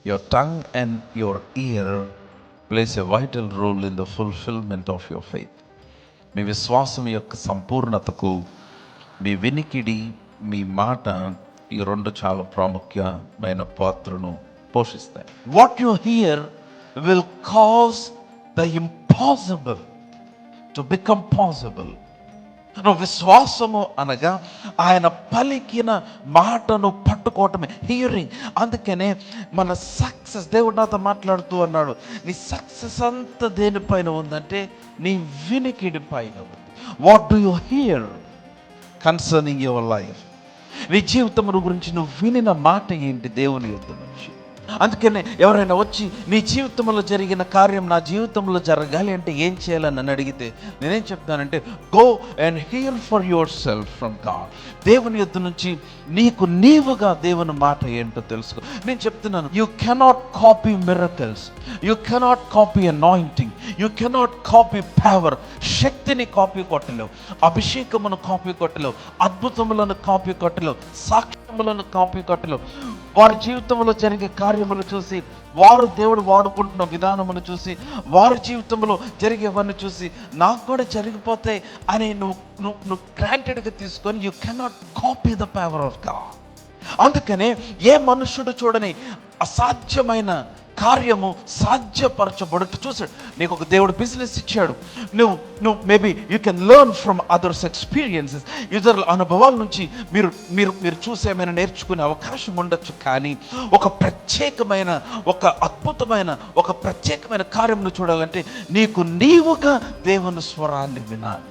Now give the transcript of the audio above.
Your tongue and your ear plays a vital role in the fulfillment of your faith. మీ విశ్వాసం యొక్క సంపూర్ణతకు మీ వినికిడి, మీ మాట, ఈ రెండు చాలా ప్రాముఖ్యమైన పాత్రను పోషిస్తాయి. What you here will cause the impossible to become possible. విశ్వాసము అనగా ఆయన పలికిన మాటను పట్టుకోవటమే, హియరింగ్. అందుకనే మన సక్సెస్, దేవుడు నాతో మాట్లాడుతూ అన్నాడు, నీ సక్సెస్ అంతా దేనిపైన ఉందంటే నీ వినికిడి పైన ఉంది. What do you here concerning your life? నీ జీవితం గురించి నువ్వు వినిన మాట ఏంటి దేవుని యొద్ద నుంచి? అందుకనే ఎవరైనా వచ్చి నీ జీవితంలో జరిగిన కార్యం నా జీవితంలో జరగాలి అంటే ఏం చేయాలని నన్ను అడిగితే నేనేం చెప్తానంటే, go and here for your self from God. దేవుని యొద్ద నుంచి నీకు నీవుగా దేవుని మాట ఏంటో తెలుసుకో. నేను చెప్తున్నాను, you cannot copy miracles, you cannot copy anointing, you cannot copy power. శక్తిని కాపీ కొట్టలేవు, అభిషేకమును కాపీ కొట్టలేవు, అద్భుతములను కాపీ కొట్టలేవు, సాక్ష్యములను కాపీ కొట్టలేవు. వారి జీవితంలో జరిగే కార్యములు చూసి, వారు దేవుడు వాడుకుంటున్న విధానమును చూసి, వారి జీవితంలో జరిగేవన్నీ చూసి నాకు కూడా జరిగిపోతాయి అని నువ్వు గ్రాంటెడ్గా తీసుకొని you cannot copy the power of God. అందుకనే ఏ మనుషుడు చూడని అసాధ్యమైన కార్యము సాధ్యపరచబడుతూ చూసాడు. నీకు ఒక దేవుడు బిజినెస్ ఇచ్చాడు, నువ్వు maybe you can learn from others experiences. ఇతరుల అనుభవాల నుంచి మీరు చూసి ఏమైనా నేర్చుకునే అవకాశం ఉండొచ్చు. కానీ ఒక ప్రత్యేకమైన, ఒక అద్భుతమైన, ఒక ప్రత్యేకమైన కార్యం చూడాలంటే నీకు నీవుగా దేవుని స్వరాన్ని వినాలి.